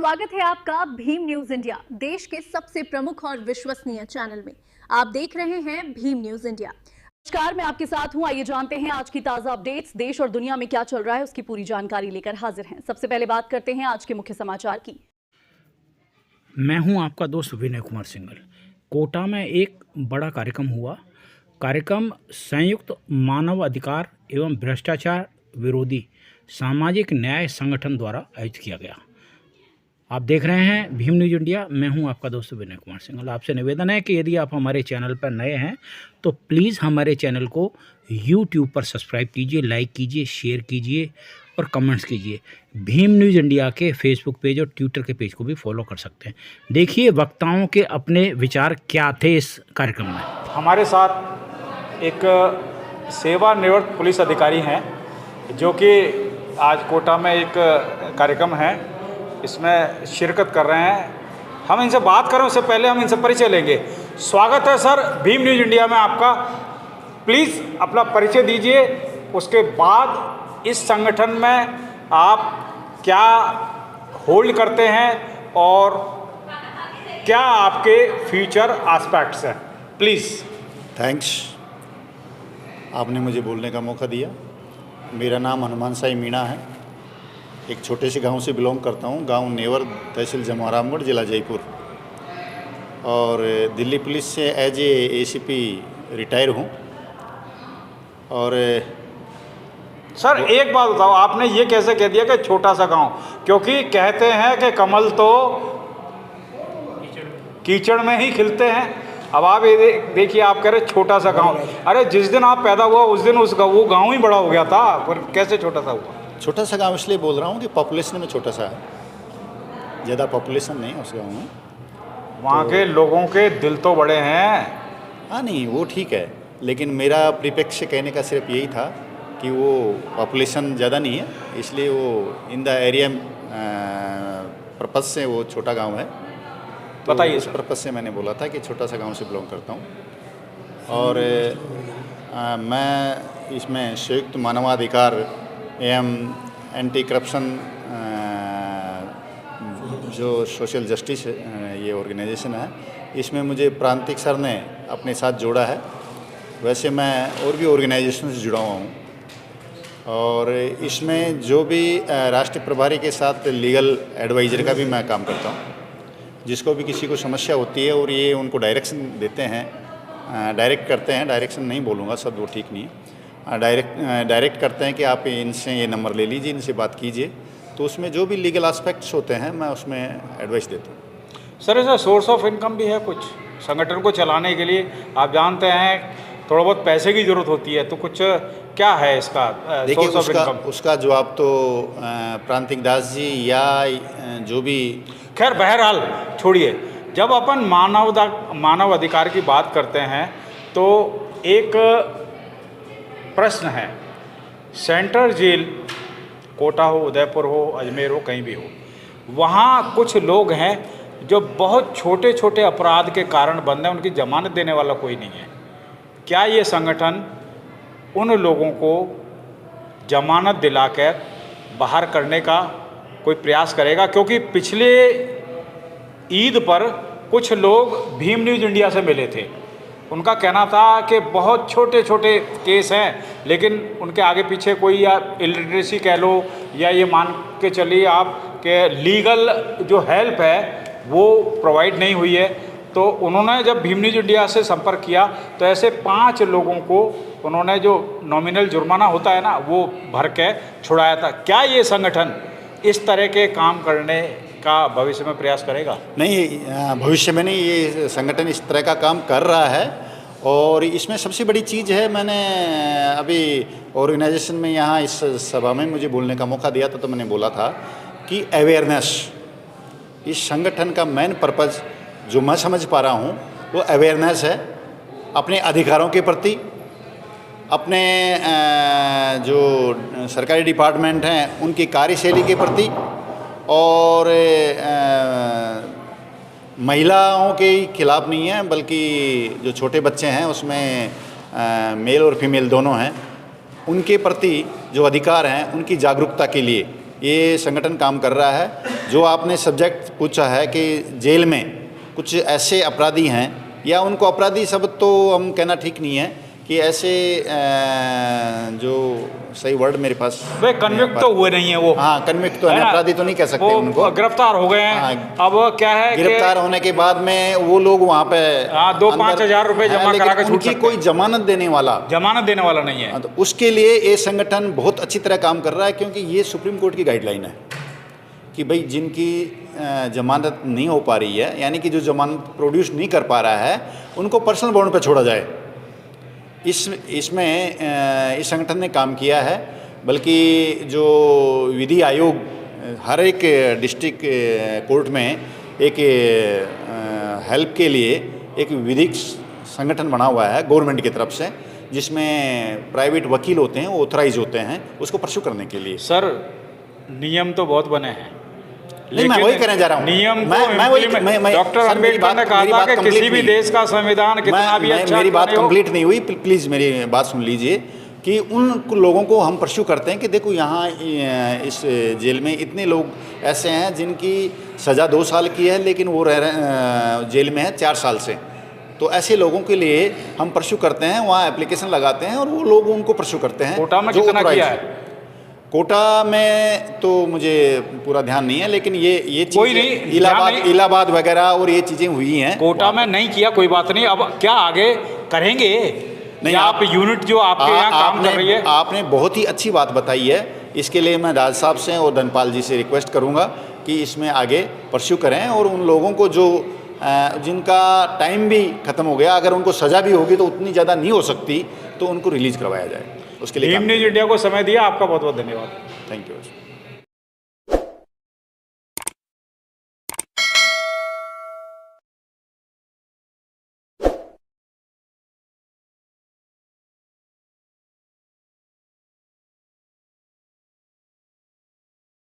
स्वागत है आपका भीम न्यूज इंडिया, देश के सबसे प्रमुख और विश्वसनीय चैनल में। आप देख रहे हैं भीम न्यूज इंडिया। नमस्कार, मैं आपके साथ हूं। आइए जानते हैं आज की ताजा अपडेट्स। देश और दुनिया में क्या चल रहा है उसकी पूरी जानकारी लेकर हाजिर हैं। सबसे पहले बात करते हैं आज के मुख्य समाचार की। मैं हूं आपका दोस्त विनय कुमार सिंघल। कोटा में एक बड़ा कार्यक्रम हुआ। कार्यक्रम संयुक्त मानव अधिकार एवं भ्रष्टाचार विरोधी सामाजिक न्याय संगठन द्वारा आयोजित किया गया। आप देख रहे हैं भीम न्यूज इंडिया। मैं हूं आपका दोस्त विनय कुमार सिंघल। आपसे निवेदन है कि यदि आप हमारे चैनल पर नए हैं तो प्लीज़ हमारे चैनल को यूट्यूब पर सब्सक्राइब कीजिए, लाइक कीजिए, शेयर कीजिए और कमेंट्स कीजिए। भीम न्यूज़ इंडिया के फेसबुक पेज और ट्विटर के पेज को भी फॉलो कर सकते हैं। देखिए वक्ताओं के अपने विचार क्या थे इस कार्यक्रम में। हमारे साथ एक सेवानिवृत्त पुलिस अधिकारी हैं जो कि आज कोटा में एक कार्यक्रम है, इसमें शिरकत कर रहे हैं। हम इनसे बात करें उससे पहले हम इनसे परिचय लेंगे। स्वागत है सर भीम न्यूज़ इंडिया में आपका। प्लीज़ अपना परिचय दीजिए, उसके बाद इस संगठन में आप क्या होल्ड करते हैं और क्या आपके फ्यूचर एस्पेक्ट्स हैं, प्लीज़। थैंक्स, आपने मुझे बोलने का मौका दिया। मेरा नाम हनुमान साई मीणा है। एक छोटे से गांव से बिलोंग करता हूं, गांव नेवर, तहसील जमवारामगढ़, जिला जयपुर। और दिल्ली पुलिस से एज ए ACP रिटायर हूं। और सर एक बात बताओ, आपने ये कैसे कह दिया कि छोटा सा गांव? क्योंकि कहते हैं कि कमल तो कीचड़ में ही खिलते हैं। अब आप ये देखिए, आप कह रहे छोटा सा गांव। अरे जिस दिन आप पैदा हुआ उस दिन वो गांव ही बड़ा हो गया था, पर कैसे छोटा सा हुआ? छोटा सा गांव इसलिए बोल रहा हूं कि पॉपुलेशन में छोटा सा है, ज़्यादा पॉपुलेशन नहीं है उस गाँव में। वहाँ के लोगों के दिल तो बड़े हैं। हाँ नहीं, वो ठीक है, लेकिन मेरा परिप्रेक्ष्य कहने का सिर्फ यही था कि वो पॉपुलेशन ज़्यादा नहीं है, इसलिए वो इन द एरिया पर्पज़ से वो छोटा गांव है। तो बताइए उस सर। पर्पज़ से मैंने बोला था कि छोटा सा गांव से बिलोंग करता हूँ। और मैं इसमें संयुक्त मानवाधिकार एवं एंटी करप्शन जो सोशल जस्टिस ये ऑर्गेनाइजेशन है, इसमें मुझे प्रांतिक सर ने अपने साथ जोड़ा है। वैसे मैं और भी ऑर्गेनाइजेशन से जुड़ा हुआ हूँ और इसमें जो भी राष्ट्रीय प्रभारी के साथ लीगल एडवाइज़र का भी मैं काम करता हूँ। जिसको भी किसी को समस्या होती है और ये उनको डायरेक्शन देते हैं, डायरेक्ट करते हैं, डायरेक्शन नहीं बोलूँगा, शब्द वो ठीक नहीं है, डायरेक्ट करते हैं कि आप इनसे ये नंबर ले लीजिए, इनसे बात कीजिए। तो उसमें जो भी लीगल एस्पेक्ट्स होते हैं मैं उसमें एडवाइस देता हूँ। सर ऐसा सोर्स ऑफ इनकम भी है कुछ संगठन को चलाने के लिए? आप जानते हैं थोड़ा बहुत पैसे की ज़रूरत होती है, तो कुछ क्या है इसका देखिए सोर्स ऑफ इनकम? उसका जवाब तो प्रांतिक दास जी या जो भी, खैर बहरहाल छोड़िए। जब अपन मानव अधिकार की बात करते हैं तो एक प्रश्न है, सेंट्रल जेल कोटा हो, उदयपुर हो, अजमेर हो, कहीं भी हो, वहाँ कुछ लोग हैं जो बहुत छोटे छोटे अपराध के कारण बंद हैं, उनकी जमानत देने वाला कोई नहीं है। क्या ये संगठन उन लोगों को जमानत दिलाकर बाहर करने का कोई प्रयास करेगा? क्योंकि पिछले ईद पर कुछ लोग भीम न्यूज़ इंडिया से मिले थे। उनका कहना था कि बहुत छोटे छोटे केस हैं, लेकिन उनके आगे पीछे कोई, या इलिटरेसी कह लो, या ये मान के चलिए आप कि लीगल जो हेल्प है वो प्रोवाइड नहीं हुई है। तो उन्होंने जब भीम न्यूज़ इंडिया से संपर्क किया तो ऐसे 5 लोगों को उन्होंने जो नॉमिनल जुर्माना होता है ना, वो भर के छुड़ाया था। क्या ये संगठन इस तरह के काम करने का भविष्य में प्रयास करेगा? नहीं, भविष्य में नहीं, ये संगठन इस तरह का काम कर रहा है। और इसमें सबसे बड़ी चीज़ है, मैंने अभी ऑर्गेनाइजेशन में यहाँ इस सभा में मुझे बोलने का मौका दिया था, तो मैंने बोला था कि अवेयरनेस, इस संगठन का मेन पर्पज़ जो मैं समझ पा रहा हूँ वो अवेयरनेस है अपने अधिकारों के प्रति, अपने जो सरकारी डिपार्टमेंट हैं उनकी कार्यशैली के प्रति, और महिलाओं के खिलाफ नहीं है, बल्कि जो छोटे बच्चे हैं उसमें मेल और फीमेल दोनों हैं, उनके प्रति जो अधिकार हैं उनकी जागरूकता के लिए ये संगठन काम कर रहा है। जो आपने सब्जेक्ट पूछा है कि जेल में कुछ ऐसे अपराधी हैं, या उनको अपराधी शब्द तो हम कहना ठीक नहीं है, कि ऐसे जो सही वर्ड मेरे पास वे कन्विक्ट तो हुए नहीं है वो। हाँ, कन्विक्ट तो है, ना? अपराधी तो नहीं कह सकते वो उनको, गिरफ्तार हो गए हैं। हाँ, अब क्या है गिरफ्तार होने के बाद में वो लोग वहाँ पे 2-5 हज़ार रुपए जमा करा के छूट उनकी सकते कोई जमानत देने वाला नहीं है। तो उसके लिए ये संगठन बहुत अच्छी तरह काम कर रहा है, क्योंकि ये सुप्रीम कोर्ट की गाइडलाइन है कि भाई जिनकी जमानत नहीं हो पा रही है, यानी कि जो जमानत प्रोड्यूस नहीं कर पा रहा है, उनको पर्सनल बॉन्ड पे छोड़ा जाए। इसमें इस संगठन ने काम किया है। बल्कि जो विधि आयोग हर एक डिस्ट्रिक्ट कोर्ट में एक हेल्प के लिए एक विधिक संगठन बना हुआ है गवर्नमेंट की तरफ से, जिसमें प्राइवेट वकील होते हैं, वो ऑथराइज होते हैं उसको परस्यू करने के लिए। सर, नियम तो बहुत बने हैं, नहीं, मैं वही कहने जा रहा हूँ। नियम मैं डॉक्टर अम्बेडकर ने कहा था कि किसी भी देश का संविधान कितना भी अच्छा मेरी बात क्यों नहीं हो, कंप्लीट नहीं हुई, प्लीज़ मेरी बात सुन लीजिए। कि उन लोगों को हम परस्यू करते हैं कि देखो यहाँ इस जेल में इतने लोग ऐसे हैं जिनकी सज़ा 2 साल की है, लेकिन वो जेल में है 4 साल से। तो ऐसे लोगों के लिए हम परस्यू करते हैं, वहाँ एप्लीकेशन लगाते हैं और वो लोग उनको परस्यू करते हैं। कोटा में कितना किया है? कोटा में तो मुझे पूरा ध्यान नहीं है, लेकिन ये कोई नहीं, इलाहाबाद वगैरह और ये चीज़ें हुई हैं। कोटा में नहीं किया, कोई बात नहीं। अब क्या आगे करेंगे? नहीं, आप यूनिट जो आपके यहाँ काम कर रही है, आपने बहुत ही अच्छी बात बताई है। इसके लिए मैं राज साहब से और धनपाल जी से रिक्वेस्ट करूँगा कि इसमें आगे परस्यू करें, और उन लोगों को जो जिनका टाइम भी ख़त्म हो गया, अगर उनको सज़ा भी होगी तो उतनी ज़्यादा नहीं हो सकती, तो उनको रिलीज़ करवाया जाए। उसके लिए भीम न्यूज़ इंडिया को समय दिया, आपका बहुत बहुत धन्यवाद। Thank you.